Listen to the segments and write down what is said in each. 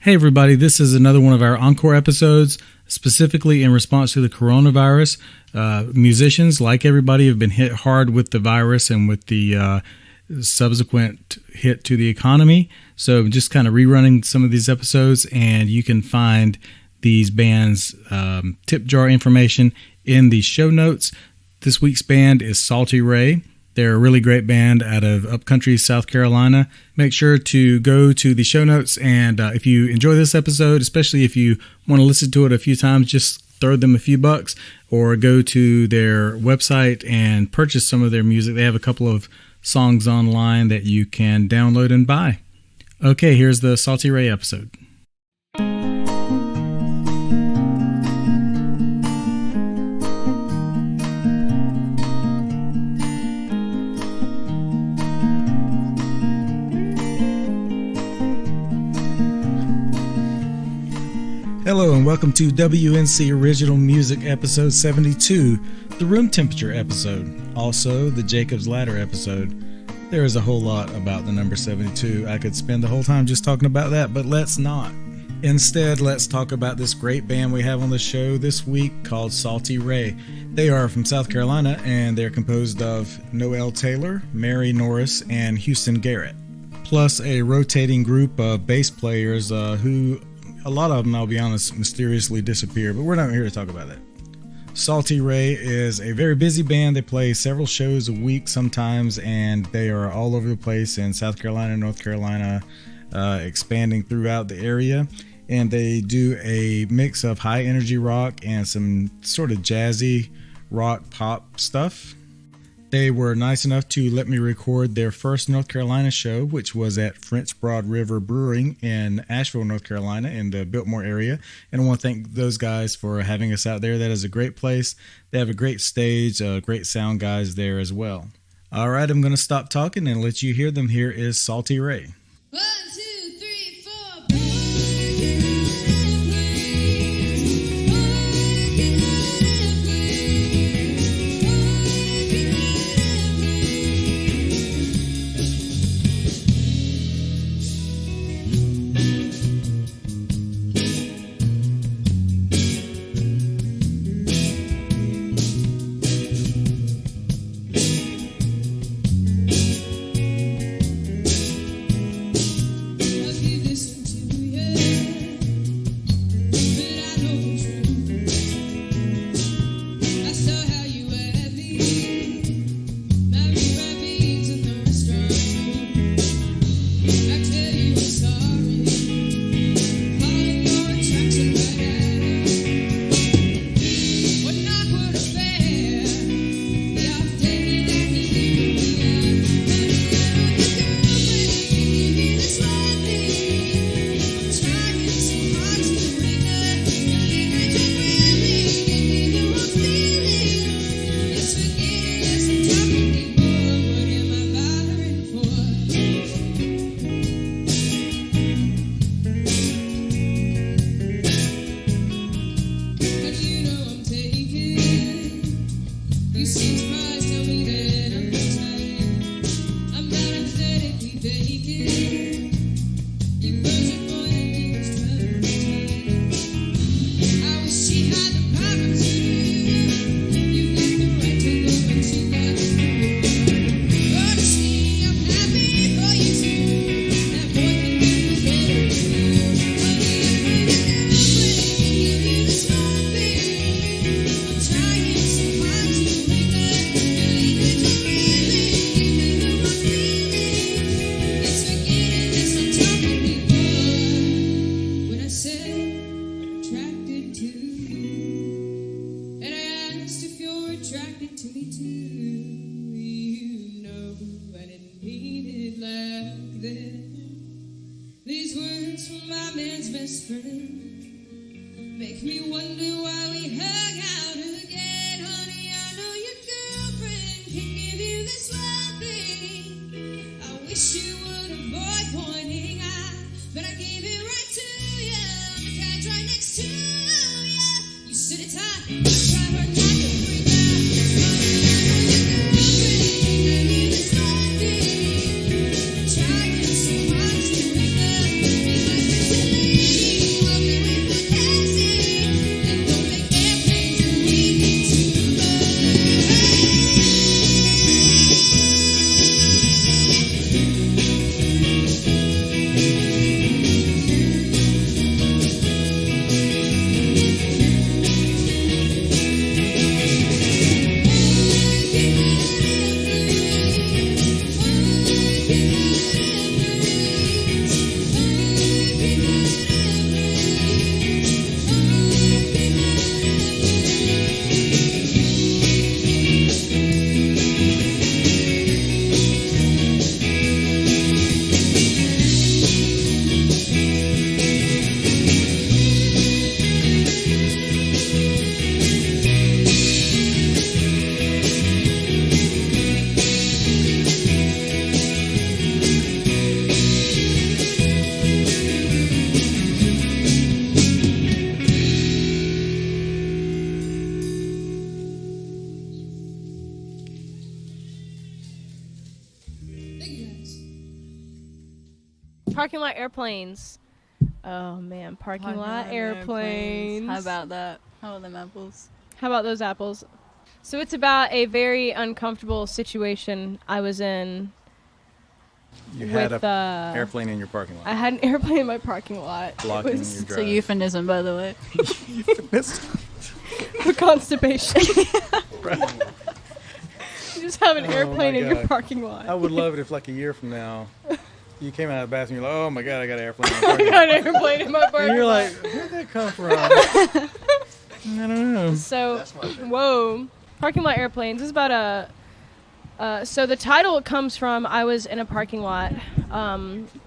Hey everybody, this is another one of our encore episodes, specifically in response to the coronavirus. Musicians, like everybody, have been hit hard with the virus and with the subsequent hit to the economy. So just kind of rerunning some of these episodes, and you can find these bands' tip jar information in the show notes. This week's band is Salti Ray. They're a really great band out of upcountry South Carolina. Make sure to go to the show notes, and if you enjoy this episode, especially if you want to listen to it a few times, just throw them a few bucks or go to their website and purchase some of their music. They have a couple of songs online that you can download and buy. Okay, here's the Salti Ray episode. Hello and welcome to WNC Original Music episode 72, the room temperature episode, also the Jacob's Ladder episode. There is a whole lot about the number 72. I could spend the whole time just talking about that, but let's not. Instead, let's talk about this great band we have on the show this week called Salti Ray. They are from South Carolina and they're composed of Noelle Taylor, Mary Norris, and Houston Garrett, plus a rotating group of bass players who a lot of them, I'll be honest, mysteriously disappear, but we're not here to talk about that. Salti Ray is a very busy band. They play several shows a week sometimes, and they are all over the place in South Carolina, North Carolina, expanding throughout the area. And they do a mix of high energy rock and some sort of jazzy rock pop stuff. They were nice enough to let me record their first North Carolina show, which was at French Broad River Brewing in Asheville, North Carolina, in the Biltmore area. And I want to thank those guys for having us out there. That is a great place. They have a great stage, great sound guys there as well. All right, I'm going to stop talking and let you hear them. Here is Salti Ray. 1, 2, 3, 4. Parking lot airplanes. Oh, man. Parking lot airplanes. How about that? How about them apples? How about those apples? So it's about a very uncomfortable situation I was in. You had with, an airplane in your parking lot. I had an airplane in my parking lot. Blocking your It's drive. a euphemism, by the way. For constipation. Right. You just have an Oh, airplane my in your God. parking lot. I would love it if, like, a year from now, you came out of the bathroom, you're like, oh my God, I got an airplane in my I parking lot. got an airplane in my parking And you're lot. like, where'd that come from? I don't know. So, whoa. Parking lot airplanes. This is about so the title comes from, I was in a parking lot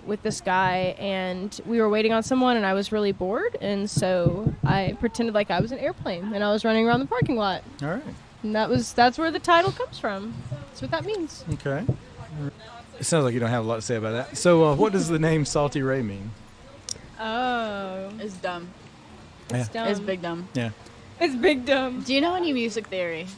with this guy, and we were waiting on someone, and I was really bored, and so I pretended like I was an airplane, and I was running around the parking lot. All right. And that's where the title comes from. That's what that means. Okay. It sounds like you don't have a lot to say about that. So what does the name Salti Ray mean? Oh. It's dumb. It's dumb. It's big dumb. Yeah. It's big dumb. Do you know any music theory?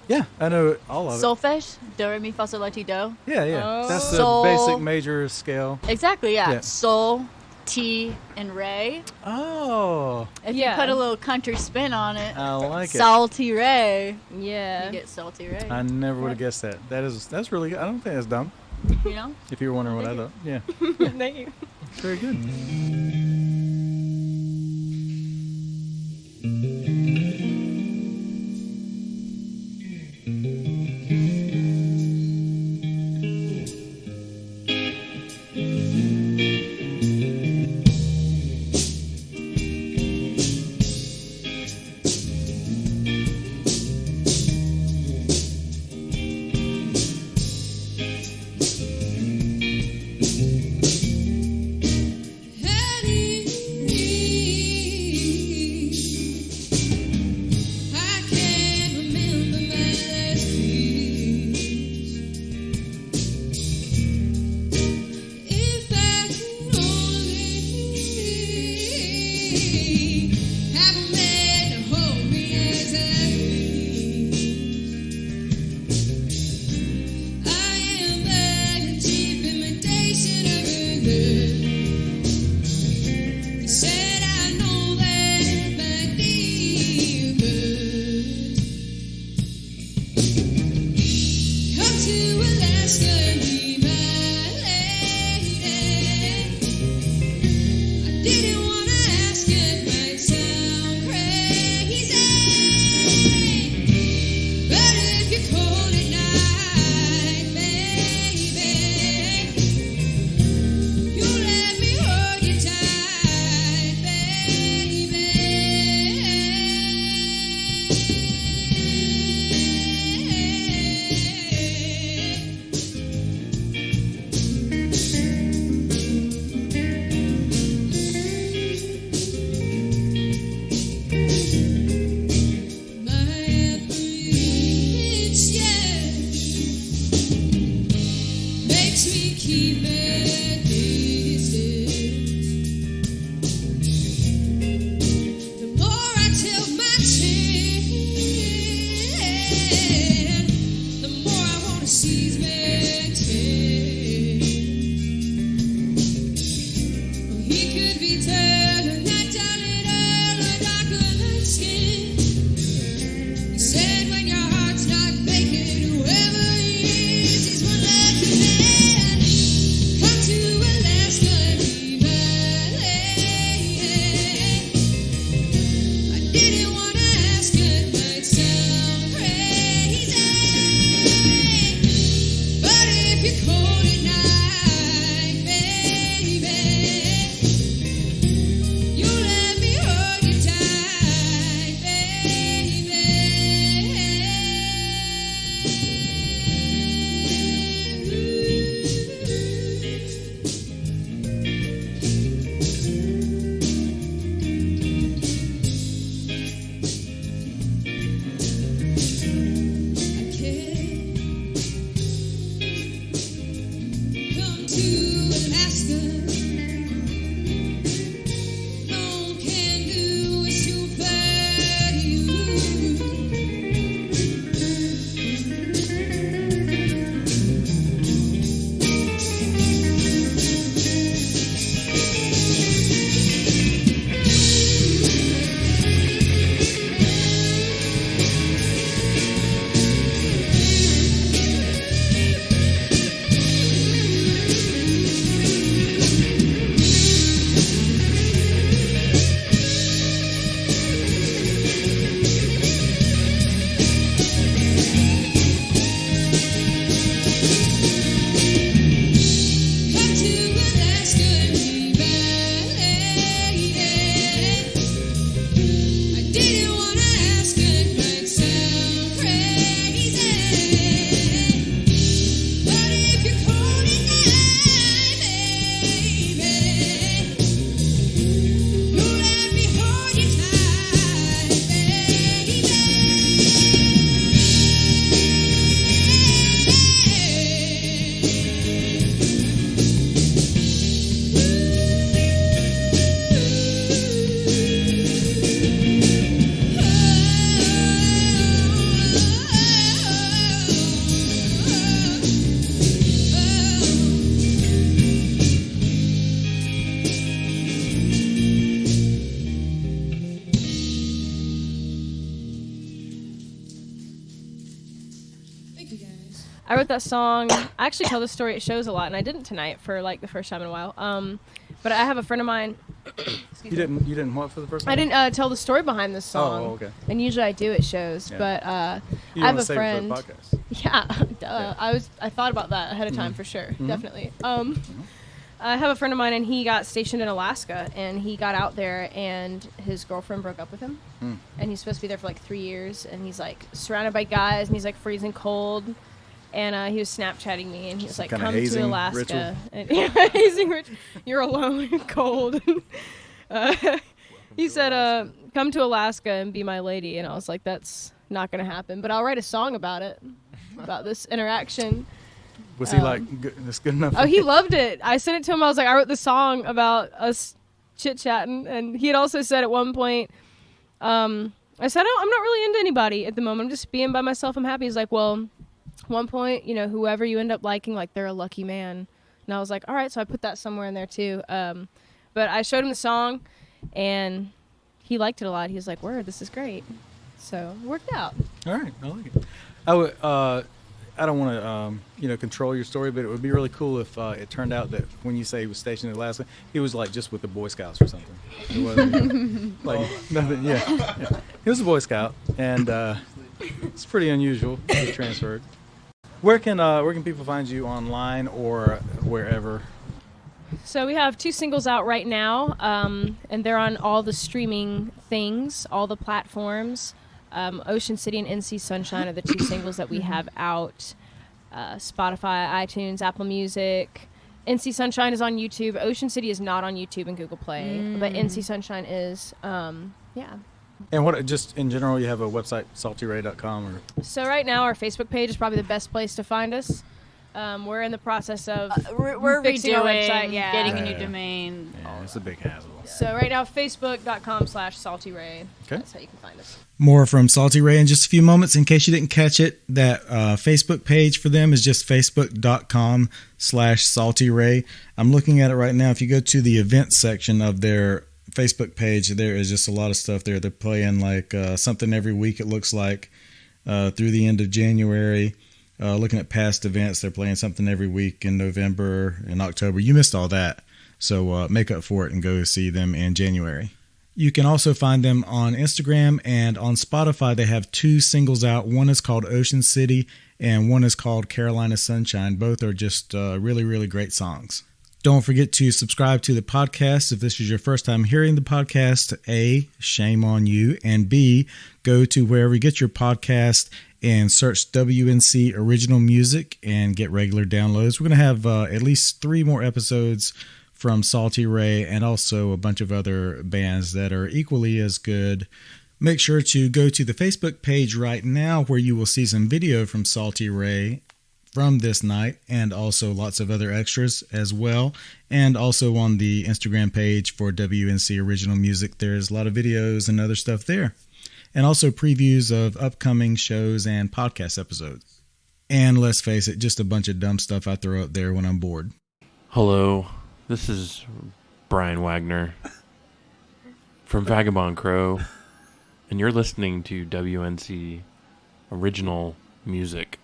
Yeah, I know all of it. Solfege? Do, re, mi, fa, sol, la, ti, do? Yeah. Oh. That's the Sol. basic major scale. Exactly, yeah. Yeah. Sol, ti, and re. Oh, If Yeah. you put a little country spin on it, I like it. Salti Ray. Yeah. You get Salty Ray. I never would have guessed that. That's really good. I don't think that's dumb. You know? If you were wondering what I thought. Yeah. Thank you. Very good. I can't remember my last kiss. If I could only have a man to hold me as I please. I am but a cheap imitation of her love. You said I know that it might be a buzz. Come to Alaska and be my lady. I didn't want to ask you, it might sound crazy, but if you're cold at night, baby, you let me hold you tight, I wrote that song. I actually tell this story at shows a lot, and I didn't tonight for like the first time in a while. But I have a friend of mine. You didn't what for the first time? I didn't tell the story behind this song. Oh, okay. And usually I do at shows, Yeah. but You I have wanna a save friend. it for the podcast. Yeah, duh. I thought about that ahead of time for sure, definitely. I have a friend of mine, and he got stationed in Alaska, and he got out there, and his girlfriend broke up with him, and he's supposed to be there for like 3 years, and he's like surrounded by guys, and he's like freezing cold, and he was Snapchatting me, and he was like, Kinda "Come to hazing Alaska," and hazing ritual. You're alone and cold. He said, "Come to Alaska and be my lady," and I was like, "That's not gonna happen, but I'll write a song about it, about this interaction." Was he like, that's good enough? Oh, he loved it. I sent it to him. I was like, I wrote the song about us chit-chatting. And he had also said at one point, I said, I'm not really into anybody at the moment. I'm just being by myself. I'm happy. He's like, well, at one point, you know, whoever you end up liking, like, they're a lucky man. And I was like, all right. So I put that somewhere in there, too. But I showed him the song, and he liked it a lot. He was like, word, this is great. So it worked out. All right, I like it. I don't want to, control your story, but it would be really cool if it turned out that when you say he was stationed in Alaska, he was like just with the Boy Scouts or something. It wasn't like nothing. Yeah, he was a Boy Scout, and it's pretty unusual to get transferred. Where can people find you online or wherever? So we have 2 singles out right now, and they're on all the streaming things, all the platforms. Ocean City and NC Sunshine are the 2 singles that we have out. Spotify, iTunes, Apple Music. NC Sunshine is on YouTube. Ocean City is not on YouTube and Google Play, but NC Sunshine is. Yeah. And what, just in general, you have a website, saltyray.com? Or? So right now, our Facebook page is probably the best place to find us. We're in the process of We're fixing our redoing, website, yeah. getting a Yeah. new domain. Yeah, it's a big hassle. So right now, facebook.com/Salti Ray. Okay. That's how you can find us. More from Salty Ray in just a few moments. In case you didn't catch it, that Facebook page for them is just facebook.com/Salty Ray. I'm looking at it right now. If you go to the events section of their Facebook page, there is just a lot of stuff there. They're playing like something every week, it looks like, through the end of January. Looking at past events, they're playing something every week in November and October. You missed all that, so make up for it and go see them in January. You can also find them on Instagram and on Spotify. They have 2 singles out. One is called Ocean City and one is called Carolina Sunshine. Both are just really, really great songs. Don't forget to subscribe to the podcast. If this is your first time hearing the podcast, A, shame on you, and B, go to wherever you get your podcast and search WNC Original Music and get regular downloads. We're going to have at least 3 more episodes from Salty Ray and also a bunch of other bands that are equally as good. Make sure to go to the Facebook page right now where you will see some video from Salty Ray from this night and also lots of other extras as well. And also on the Instagram page for WNC Original Music, there's a lot of videos and other stuff there. And also previews of upcoming shows and podcast episodes. And let's face it, just a bunch of dumb stuff I throw up there when I'm bored. Hello, this is Brian Wagner from Vagabond Crow, and you're listening to WNC Original Music.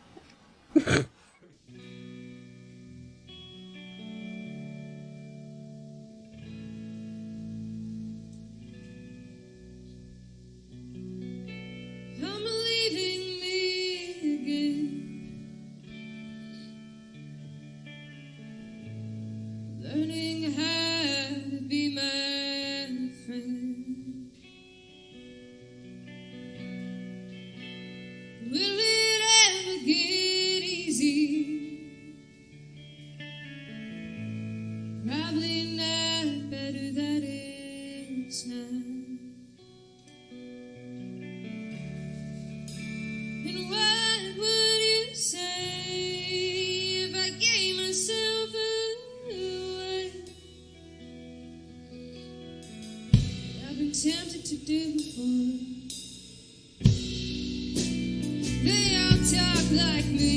Come leaving me again. Learning how to be my friend. Will it ever get easy? Probably not, better that it's not. And what would you say if I gave myself away? I've been tempted to do before. They all talk like me.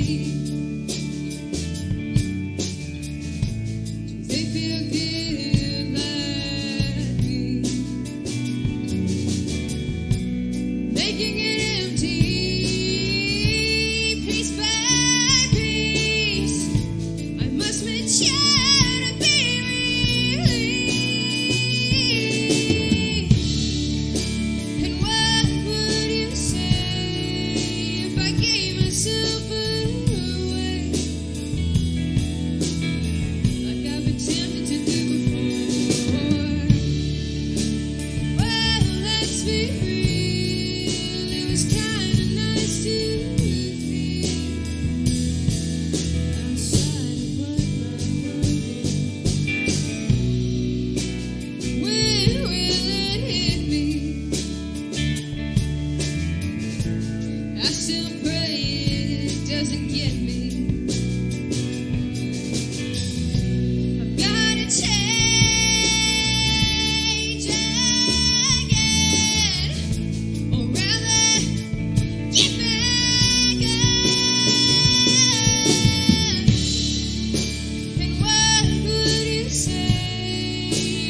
Do they feel good like me? Making it empty. Piece by piece. be real. It was kinda nice to feel outside of what my world is. When will it hit me? I still pray it doesn't get me. I've gotta change again, or rather, get back again. And what would you say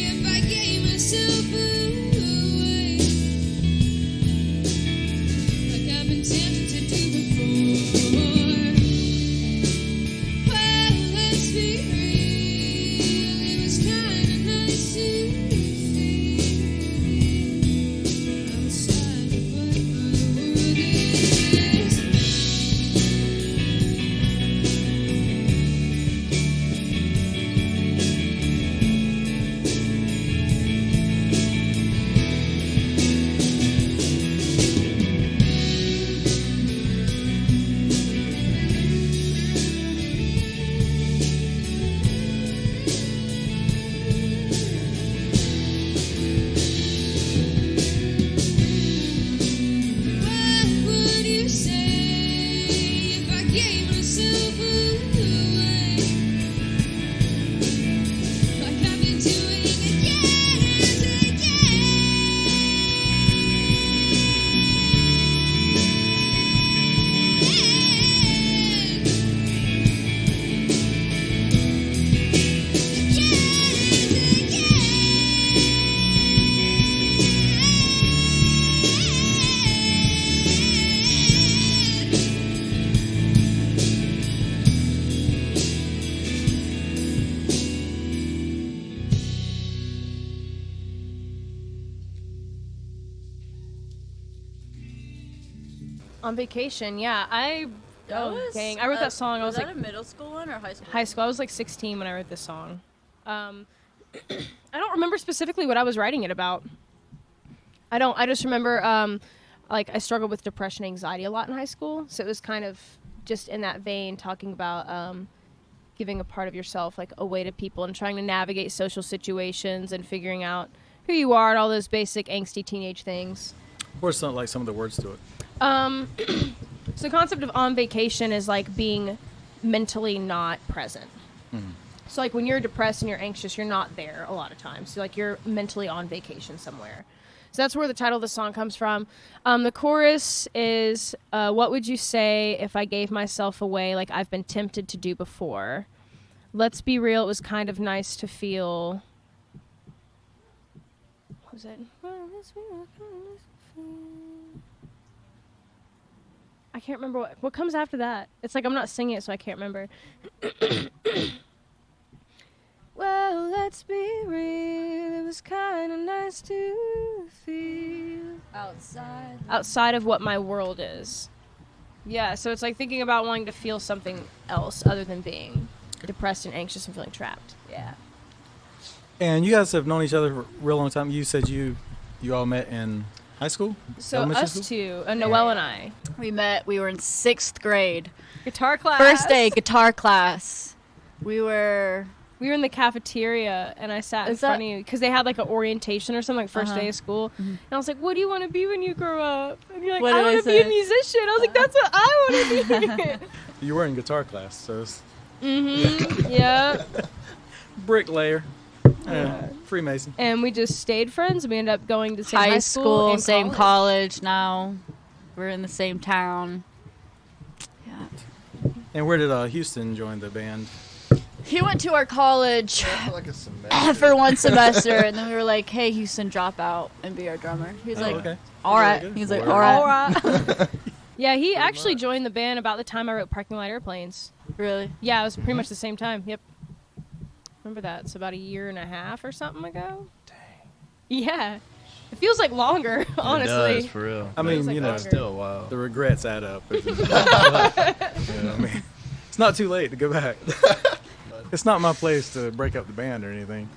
if I gave myself away, like I've been tempted to do before? Well, let's be real. It was kinda nice to feel outside of what my world is. What would you say if I gave myself away, like I've been doing again and On vacation, yeah. I dang, I wrote that song. I was that like a middle school one or high school? high school. I was like 16 when I wrote this song. I don't remember specifically what I was writing it about. I just remember like I struggled with depression, anxiety a lot in high school. So it was kind of just in that vein, talking about giving a part of yourself like away to people and trying to navigate social situations and figuring out who you are and all those basic angsty teenage things. Or something like some of the words to it. So the concept of on vacation is like being mentally not present. So like when you're depressed and you're anxious, you're not there a lot of times. So like you're mentally on vacation somewhere. So that's where the title of the song comes from. The chorus is, what would you say if I gave myself away like I've been tempted to do before? Let's be real, it was kind of nice to feel... What was it? I can't remember what comes after that. It's like I'm not singing it, so I can't remember. Well, let's be real. It was kind of nice to feel outside of what my world is. Yeah, so it's like thinking about wanting to feel something else other than being depressed and anxious and feeling trapped. Yeah. And you guys have known each other for a real long time. You said you all met in high school? So Elementary us school? two, Noelle and I. We were in 6th grade. Guitar class. First day, guitar class. We were in the cafeteria, and I sat in front of you because they had like an orientation or something, like first day of school. And I was like, "What do you want to be when you grow up?" And you're like, What "I did I want to be a say? musician." I was like, "That's what I want to be." You were in guitar class, so it's Yeah. bricklayer, Freemason. And we just stayed friends. We ended up going to the same high high school, and same college now. We're in the same town. Yeah. And where did Houston join the band? He went to our college For like a semester. for one semester, and then we were like, "Hey, Houston, drop out and be our drummer." He was like, okay. "All right." good. He's like, Word. "All right." All right. Yeah, he actually joined the band about the time I wrote Parking Lot Airplanes. Really? Yeah, it was pretty much the same time. Yep. Remember that? It's about a year and a half or something ago. Dang. Yeah. It feels like longer, honestly. It does, for real. I mean, like you know, longer. Still a while. the regrets add up. You know, I mean, it's not too late to go back. It's not my place to break up the band or anything.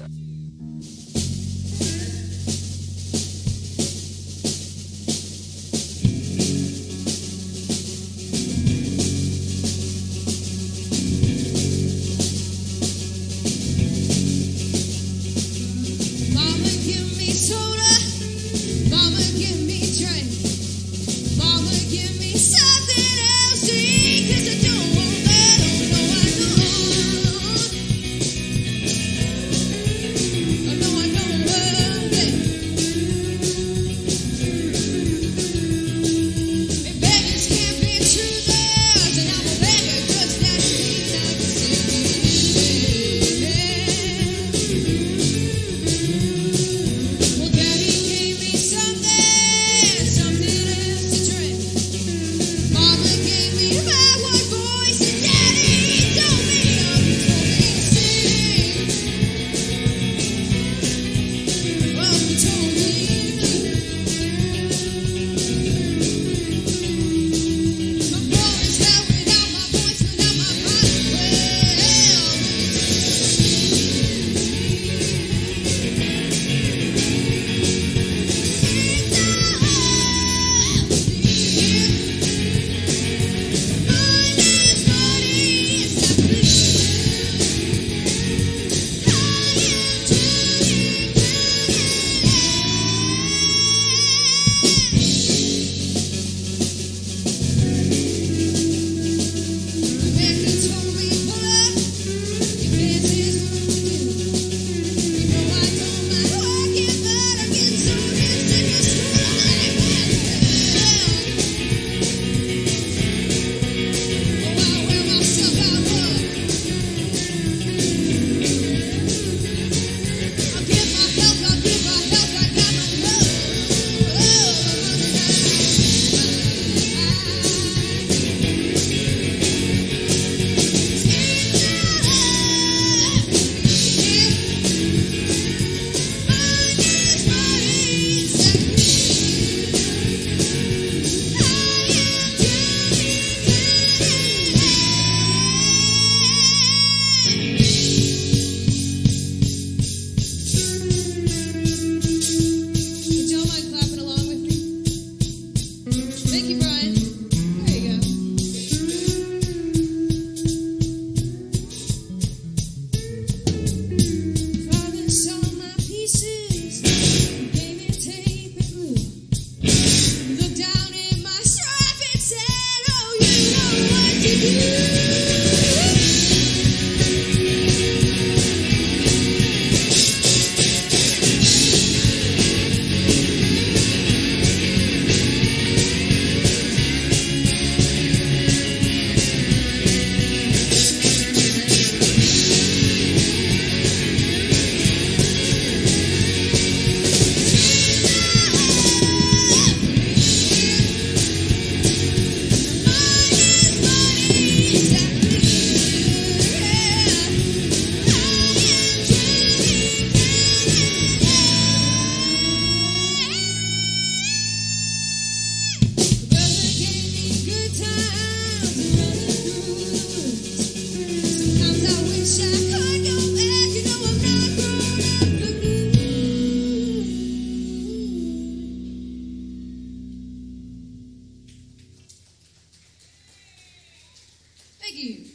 Thank you.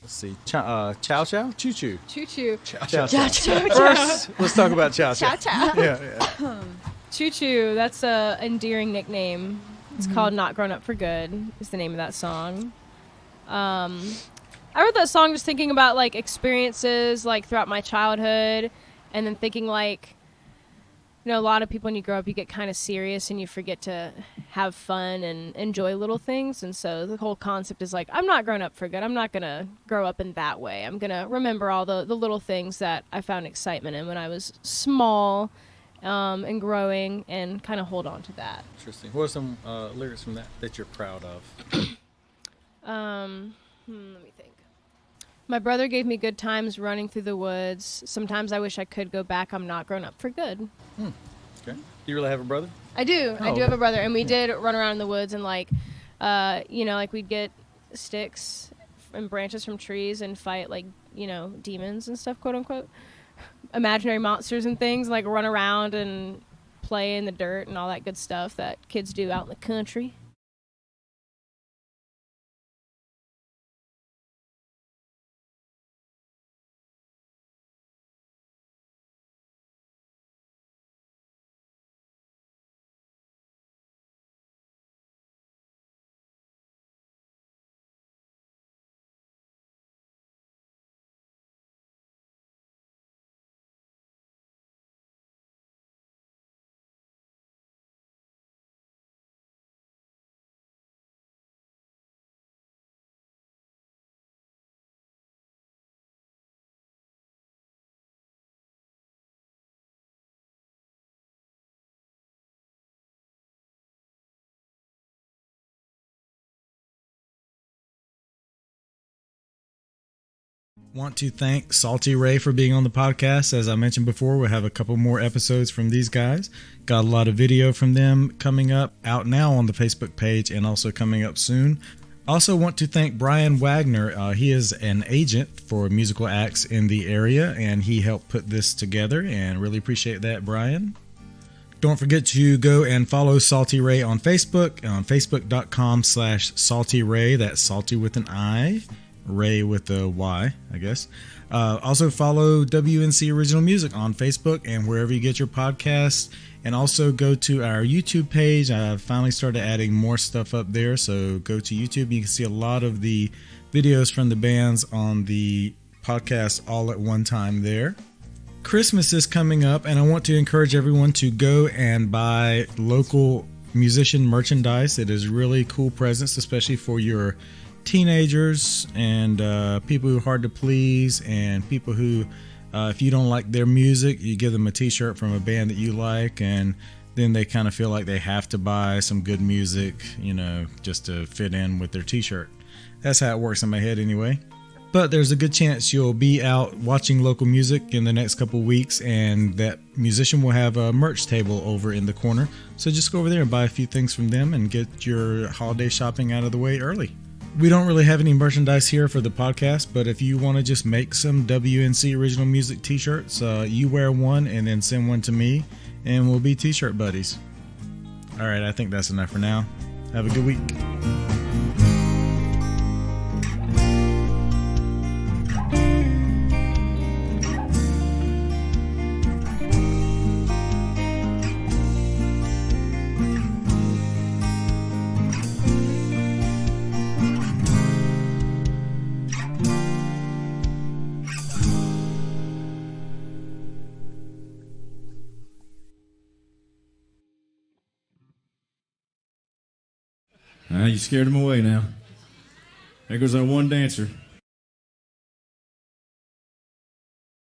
Let's see. Chow chow? Choo choo. Choo choo. Chow chow. First, let's talk about chow chow. Yeah. Choo choo. That's a endearing nickname. It's called "Not Grown Up for Good." Is the name of that song. I wrote that song just thinking about like experiences like throughout my childhood, and then thinking like, you know, a lot of people when you grow up you get kind of serious and you forget to have fun and enjoy little things, and so the whole concept is like, I'm not grown up for good. I'm not gonna grow up in that way. I'm gonna remember all the little things that I found excitement in when I was small, and growing, and kind of hold on to that. Interesting. What are some lyrics from that you're proud of? Let me think. My brother gave me good times running through the woods. Sometimes I wish I could go back. I'm not grown up for good. Okay. Do you really have a brother? I do. I do okay. have a brother, and we did run around in the woods and like, you know, like we'd get sticks and branches from trees and fight like, you know, demons and stuff, quote unquote, imaginary monsters and things. Like run around and play in the dirt and all that good stuff that kids do out in the country. Want to thank Salti Ray for being on the podcast. As I mentioned before, we'll have a couple more episodes from these guys. Got a lot of video from them coming up, out now on the Facebook page and also coming up soon. Also want to thank Brian Wagner. He is an agent for musical acts in the area, and he helped put this together, and really appreciate that, Brian. Don't forget to go and follow Salti Ray on Facebook, on facebook.com/Salti Ray. That's salty with an I. Ray with a Y, I guess. Also follow WNC Original Music on Facebook and wherever you get your podcasts. And also go to our YouTube page. I've finally started adding more stuff up there. So go to YouTube. You can see a lot of the videos from the bands on the podcast all at one time there. Christmas is coming up, and I want to encourage everyone to go and buy local musician merchandise. It is really cool presents, especially for your teenagers and people who are hard to please, and people who if you don't like their music, you give them a t-shirt from a band that you like, and then they kind of feel like they have to buy some good music, you know, just to fit in with their t-shirt. That's how it works in my head anyway. But there's a good chance you'll be out watching local music in the next couple weeks, and that musician will have a merch table over in the corner, so just go over there and buy a few things from them and get your holiday shopping out of the way early. We don't really have any merchandise here for the podcast, but if you want to just make some WNC Original Music t-shirts, you wear one and then send one to me, and we'll be t-shirt buddies. All right, I think that's enough for now. Have a good week. You scared him away now. There goes our one dancer.